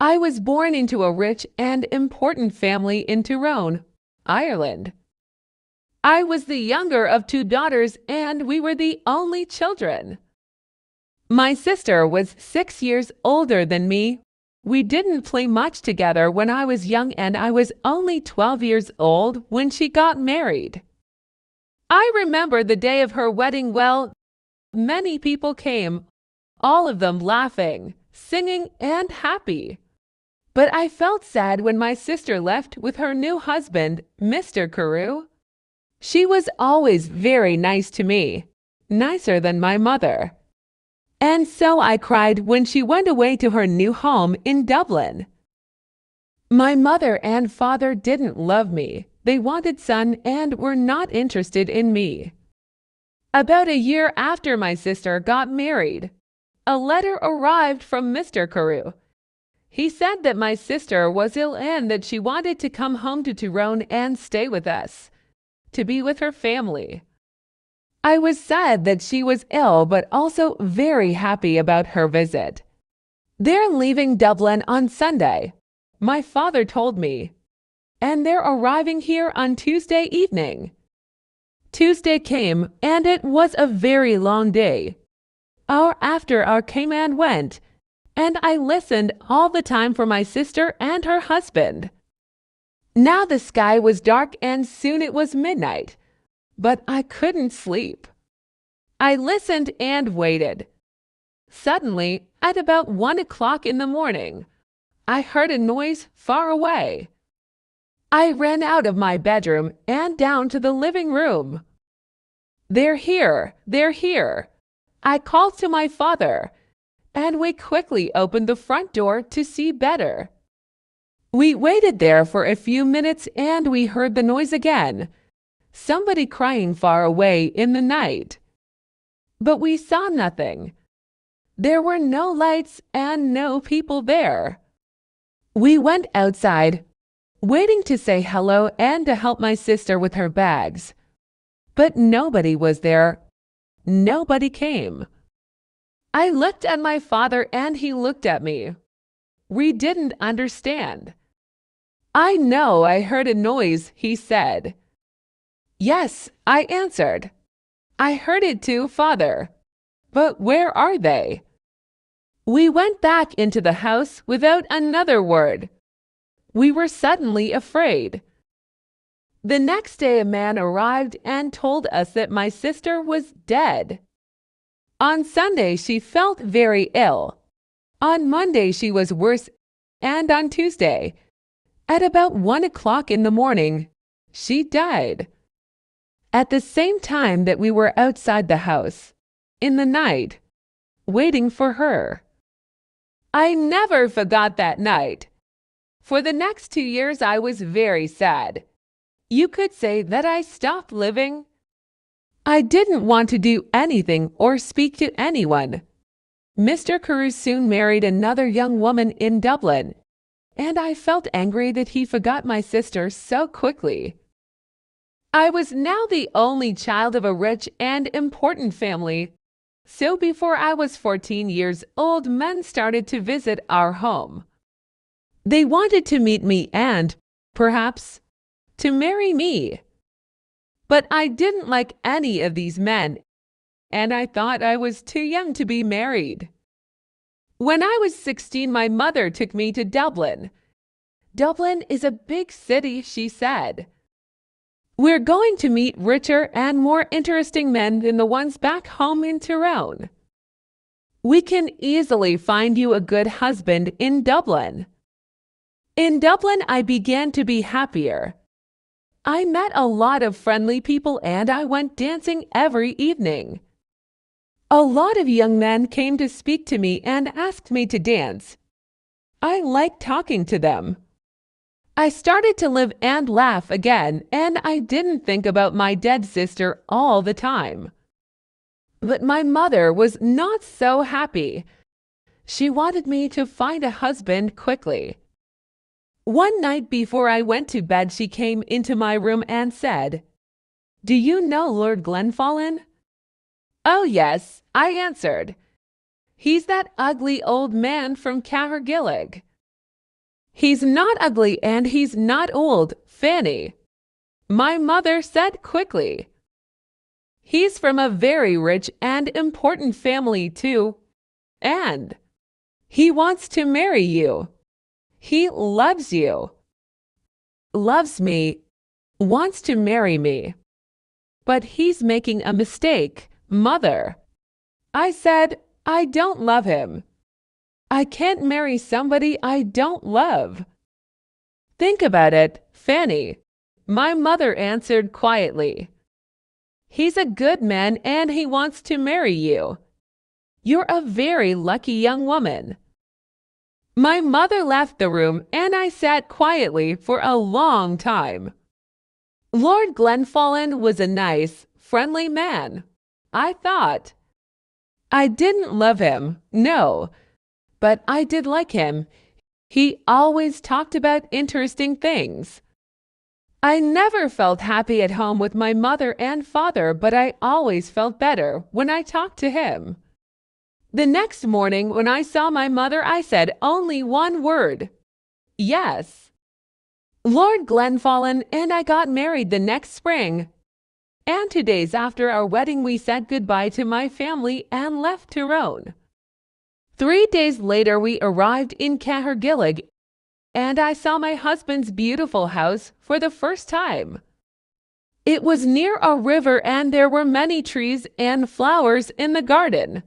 I was born into a rich and important family in Tyrone, Ireland. I was the younger of two daughters and we were the only children. My sister was 6 years older than me. We didn't play much together when I was young and I was only 12 years old when she got married. I remember the day of her wedding well. Many people came, all of them laughing, singing, and happy. But I felt sad when my sister left with her new husband, Mr. Carew. She was always very nice to me, nicer than my mother. And so I cried when she went away to her new home in Dublin. My mother and father didn't love me. They wanted son and were not interested in me. About a year after my sister got married, a letter arrived from Mr. Carew. He said that my sister was ill and that she wanted to come home to Tyrone and stay with us, to be with her family. I was sad that she was ill, but also very happy about her visit. They're leaving Dublin on Sunday, my father told me, and they're arriving here on Tuesday evening. Tuesday came, and it was a very long day. Hour after hour came and went, and I listened all the time for my sister and her husband. Now the sky was dark and soon it was midnight, but I couldn't sleep. I listened and waited. Suddenly, at about 1 o'clock in the morning, I heard a noise far away. I ran out of my bedroom and down to the living room. "They're here! They're here!" I called to my father, and we quickly opened the front door to see better. We waited there for a few minutes and we heard the noise again, somebody crying far away in the night. But we saw nothing. There were no lights and no people there. We went outside, waiting to say hello and to help my sister with her bags. But nobody was there. Nobody came. I looked at my father and he looked at me. We didn't understand. "I know I heard a noise," he said. "Yes," I answered. "I heard it too, father. But where are they?" We went back into the house without another word. We were suddenly afraid. The next day a man arrived and told us that my sister was dead. On Sunday she felt very ill. On Monday she was worse, and on Tuesday, at about 1 o'clock in the morning, she died. At the same time that we were outside the house, in the night, waiting for her. I never forgot that night. For the next 2 years I was very sad. You could say that I stopped living. I didn't want to do anything or speak to anyone. Mr. Carew soon married another young woman in Dublin, and I felt angry that he forgot my sister so quickly. I was now the only child of a rich and important family, so before I was 14 years old, men started to visit our home. They wanted to meet me and, perhaps, to marry me. But I didn't like any of these men, and I thought I was too young to be married. When I was 16, my mother took me to Dublin. "Dublin is a big city," she said. "We're going to meet richer and more interesting men than the ones back home in Tyrone. We can easily find you a good husband in Dublin." In Dublin, I began to be happier. I met a lot of friendly people and I went dancing every evening. A lot of young men came to speak to me and asked me to dance. I liked talking to them. I started to live and laugh again, and I didn't think about my dead sister all the time. But my mother was not so happy. She wanted me to find a husband quickly. One night before I went to bed, she came into my room and said, "Do you know Lord Glenfallen?" "Oh, yes," I answered. "He's that ugly old man from Cahergillig." He's not ugly and he's not old, Fanny, my mother said quickly. He's from a very rich and important family, too, and he wants to marry you. He loves you. Loves me, wants to marry me. But he's making a mistake, Mother. I said, I don't love him. I can't marry somebody I don't love. Think about it, Fanny, my mother answered quietly. He's a good man and he wants to marry you. You're a very lucky young woman. My mother left the room and I sat quietly for a long time. Lord Glenfallen was a nice, friendly man, I thought. I didn't love him, no, but I did like him. He always talked about interesting things. I never felt happy at home with my mother and father, but I always felt better when I talked to him. The next morning when I saw my mother, I said only one word. Yes. Lord Glenfallen and I got married the next spring. And 2 days after our wedding, we said goodbye to my family and left Tyrone. 3 days later, we arrived in Cahergillig, and I saw my husband's beautiful house for the first time. It was near a river, and there were many trees and flowers in the garden.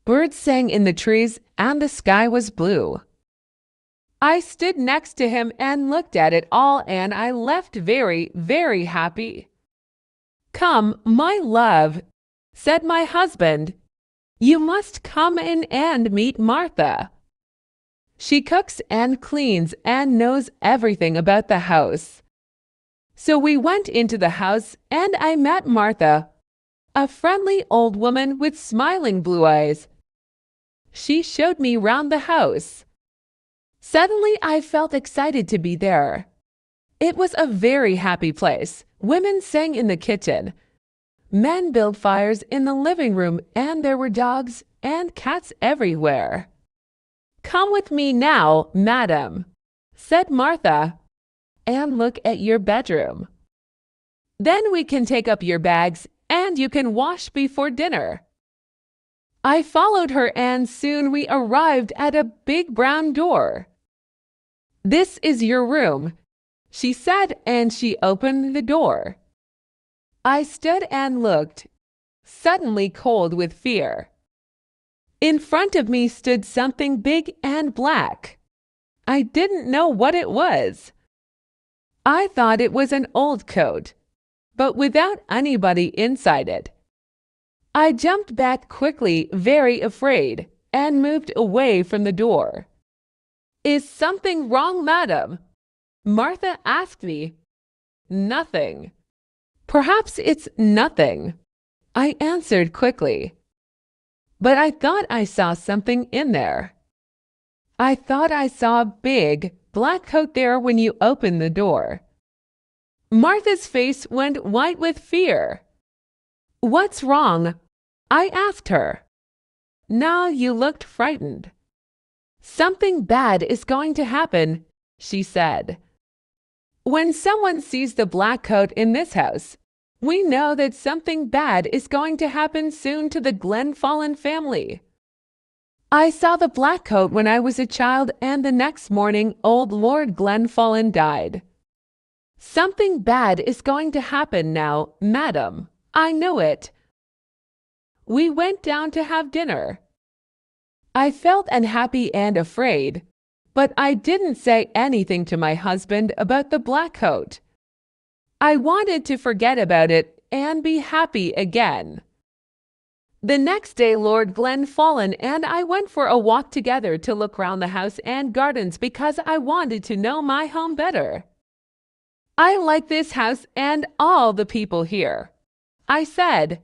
Birds sang in the trees, and the sky was blue. I stood next to him and looked at it all, and I left very, very happy. Come, my love, said my husband. You must come in and meet Martha. She cooks and cleans and knows everything about the house. So we went into the house and I met Martha, a friendly old woman with smiling blue eyes. She showed me round the house. Suddenly I felt excited to be there. It was a very happy place. Women sang in the kitchen. Men built fires in the living room, and there were dogs and cats everywhere. Come with me now, madam, said Martha, and look at your bedroom. Then we can take up your bags and you can wash before dinner. I followed her and soon we arrived at a big brown door. This is your room, she said, and she opened the door. I stood and looked, suddenly cold with fear. In front of me stood something big and black. I didn't know what it was. I thought it was an old coat, but without anybody inside it. I jumped back quickly, very afraid, and moved away from the door. Is something wrong, madam? Martha asked me. Nothing. Perhaps it's nothing, I answered quickly. But I thought I saw something in there. I thought I saw a big black coat there when you opened the door. Martha's face went white with fear. What's wrong? I asked her. Now you looked frightened. Something bad is going to happen, she said. When someone sees the black coat in this house, we know that something bad is going to happen soon to the Glenfallen family. I saw the black coat when I was a child, and the next morning old Lord Glenfallen died. Something bad is going to happen now, madam. I know it. We went down to have dinner. I felt unhappy and afraid, but I didn't say anything to my husband about the black coat. I wanted to forget about it and be happy again. The next day, Lord Glenfallen and I went for a walk together to look round the house and gardens because I wanted to know my home better. I like this house and all the people here, I said,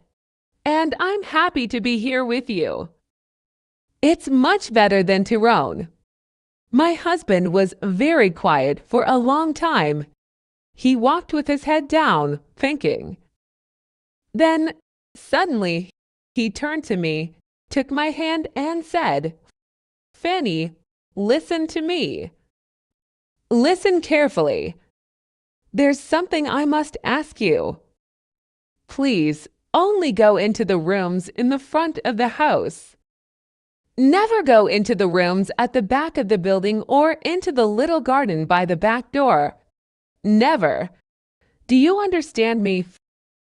and I'm happy to be here with you. It's much better than Tyrone. My husband was very quiet for a long time. He walked with his head down, thinking. Then, suddenly, he turned to me, took my hand and said, Fanny, listen to me. Listen carefully. There's something I must ask you. Please, only go into the rooms in the front of the house. Never go into the rooms at the back of the building or into the little garden by the back door. Never. Do you understand me,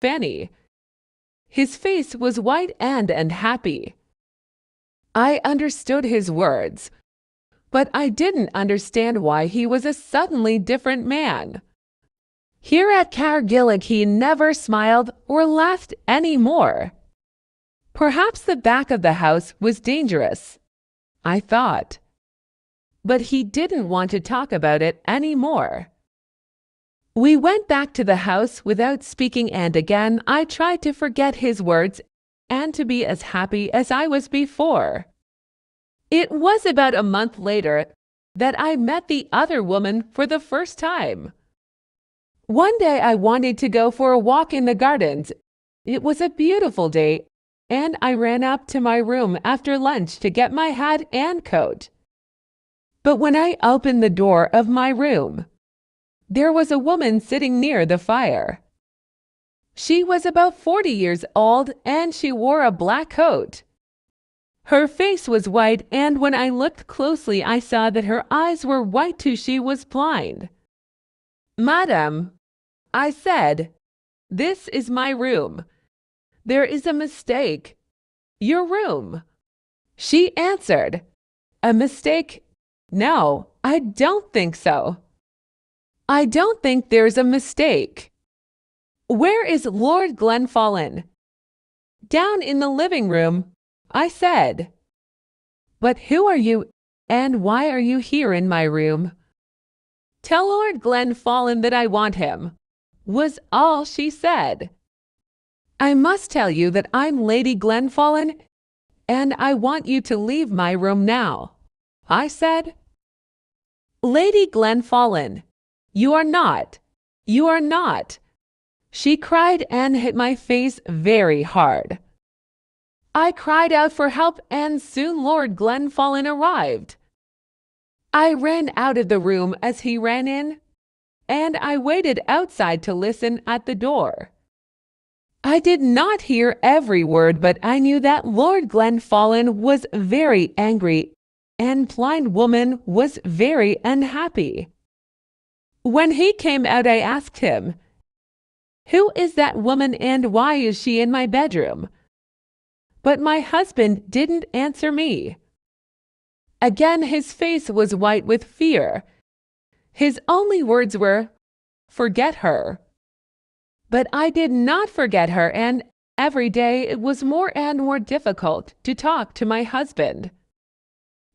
Fanny? His face was white and unhappy. I understood his words, but I didn't understand why he was a suddenly different man. Here at Cargillick he never smiled or laughed any more. Perhaps the back of the house was dangerous, I thought. But he didn't want to talk about it any more. We went back to the house without speaking, and again I tried to forget his words and to be as happy as I was before. It was about a month later that I met the other woman for the first time. One day I wanted to go for a walk in the gardens. It was a beautiful day, and I ran up to my room after lunch to get my hat and coat. But when I opened the door of my room, there was a woman sitting near the fire. She was about 40 years old, and she wore a black coat. Her face was white, and when I looked closely I saw that her eyes were white too. She was blind. "Madam," I said, "this is my room. There is a mistake. Your room." She answered, "A mistake? No, I don't think so. I don't think there's a mistake. Where is Lord Glenfallen?" "Down in the living room," I said. "But who are you, and why are you here in my room?" "Tell Lord Glenfallen that I want him," was all she said. "I must tell you that I'm Lady Glenfallen, and I want you to leave my room now," I said. "Lady Glenfallen, you are not, you are not," she cried and hit my face very hard. I cried out for help, and soon Lord Glenfallen arrived. I ran out of the room as he ran in, and I waited outside to listen at the door. I did not hear every word, but I knew that Lord Glenfallen was very angry, and blind woman was very unhappy. When he came out, I asked him, "Who is that woman, and why is she in my bedroom?" But my husband didn't answer me. Again his face was white with fear. His only words were, "Forget her." But I did not forget her, and every day it was more and more difficult to talk to my husband.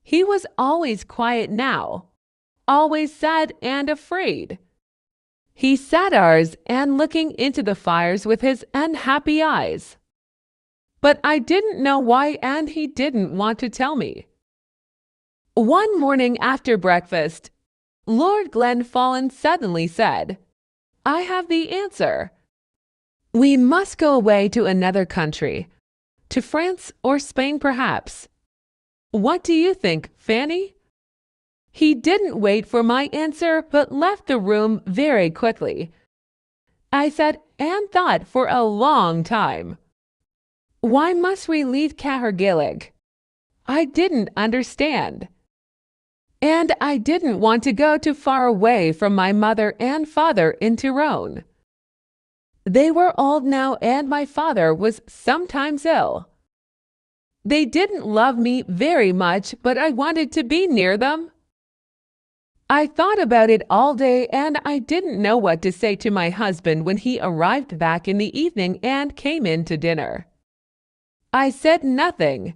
He was always quiet now, always sad and afraid. He sat ours and looking into the fires with his unhappy eyes. But I didn't know why, and he didn't want to tell me. One morning after breakfast, Lord Glenfallen suddenly said, "I have the answer. We must go away to another country, to France or Spain perhaps. What do you think, Fanny?" He didn't wait for my answer, but left the room very quickly. I sat and thought for a long time. Why must we leave Cargillick? I didn't understand. And I didn't want to go too far away from my mother and father in Tyrone. They were old now, and my father was sometimes ill. They didn't love me very much, but I wanted to be near them. I thought about it all day, and I didn't know what to say to my husband when he arrived back in the evening and came in to dinner. I said nothing.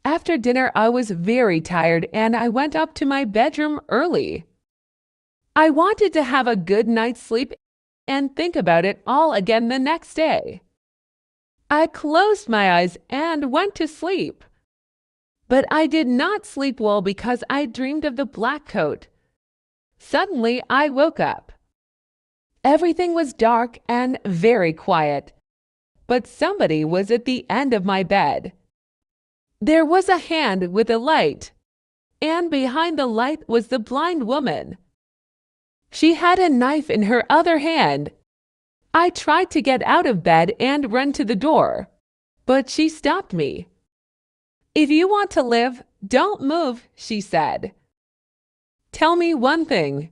After dinner I was very tired, and I went up to my bedroom early. I wanted to have a good night's sleep and think about it all again the next day. I closed my eyes and went to sleep. But I did not sleep well because I dreamed of the black coat. Suddenly I woke up. Everything was dark and very quiet, but somebody was at the end of my bed. There was a hand with a light, and behind the light was the blind woman. She had a knife in her other hand. I tried to get out of bed and run to the door, but she stopped me. "If you want to live, don't move," she said. "Tell me one thing.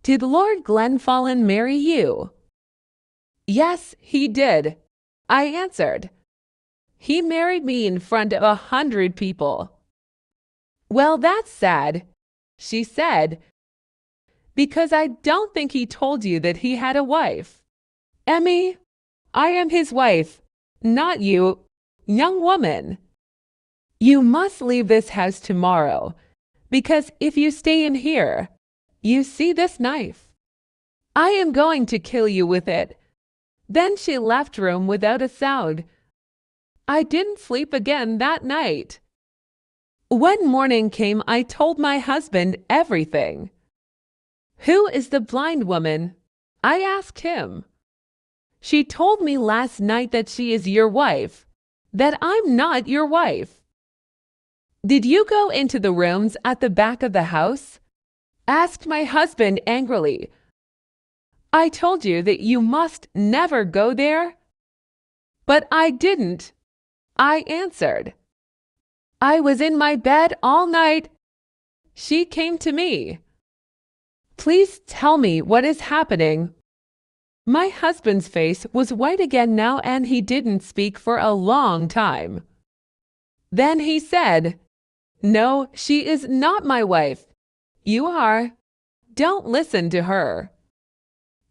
Did Lord Glenfallen marry you?" "Yes, he did," I answered. "He married me in front of 100 people." "Well, that's sad," she said, "because I don't think he told you that he had a wife." "Emmy, I am his wife, not you, young woman. You must leave this house tomorrow, because if you stay in here, you see this knife. I am going to kill you with it." Then she left room without a sound. I didn't sleep again that night. When morning came, I told my husband everything. "Who is the blind woman?" I asked him. "She told me last night that she is your wife, that I'm not your wife." "Did you go into the rooms at the back of the house?" asked my husband angrily. "I told you that you must never go there." "But I didn't," I answered. "I was in my bed all night." She came to me. "Please tell me what is happening." My husband's face was white again now, and he didn't speak for a long time. Then he said, "No, she is not my wife. You are. Don't listen to her.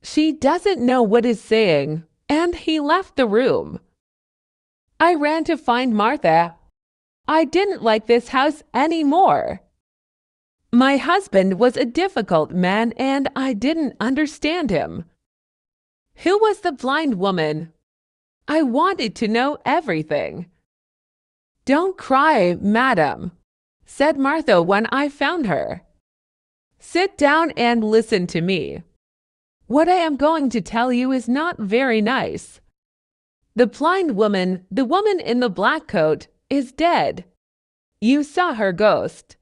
She doesn't know what is saying," and he left the room. I ran to find Martha. I didn't like this house anymore. My husband was a difficult man, and I didn't understand him. Who was the blind woman? I wanted to know everything. "Don't cry, madam," said Martha when I found her. "Sit down and listen to me. What I am going to tell you is not very nice. The blind woman, the woman in the black coat, is dead. You saw her ghost.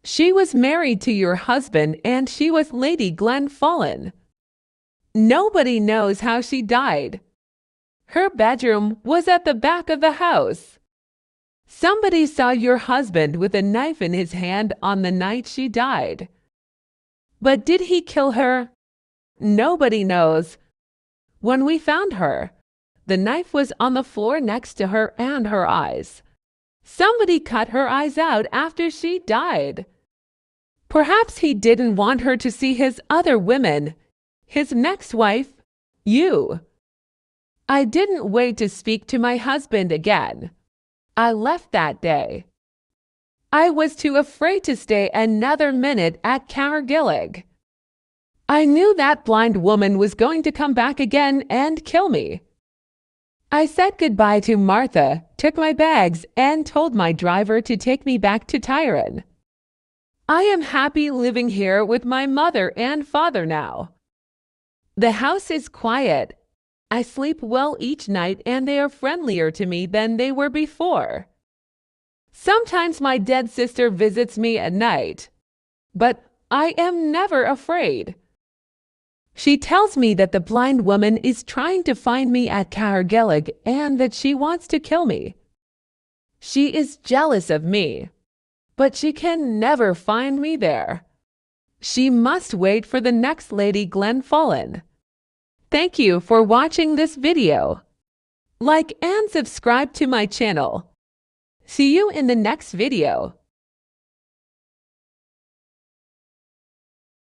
She was married to your husband, and she was Lady Glenfallen. Nobody knows how she died. Her bedroom was at the back of the house. Somebody saw your husband with a knife in his hand on the night she died. But did he kill her? Nobody knows. When we found her, the knife was on the floor next to her and her eyes. Somebody cut her eyes out after she died. Perhaps he didn't want her to see his other women, his next wife, you." I didn't wait to speak to my husband again. I left that day. I was too afraid to stay another minute at Cargillig. I knew that blind woman was going to come back again and kill me. I said goodbye to Martha, took my bags, and told my driver to take me back to Tyrone. I am happy living here with my mother and father now. The house is quiet. I sleep well each night, and they are friendlier to me than they were before. Sometimes my dead sister visits me at night, but I am never afraid. She tells me that the blind woman is trying to find me at Cargillig and that she wants to kill me. She is jealous of me, but she can never find me there. She must wait for the next Lady Glenfallen. Thank you for watching this video. Like and subscribe to my channel. See you in the next video.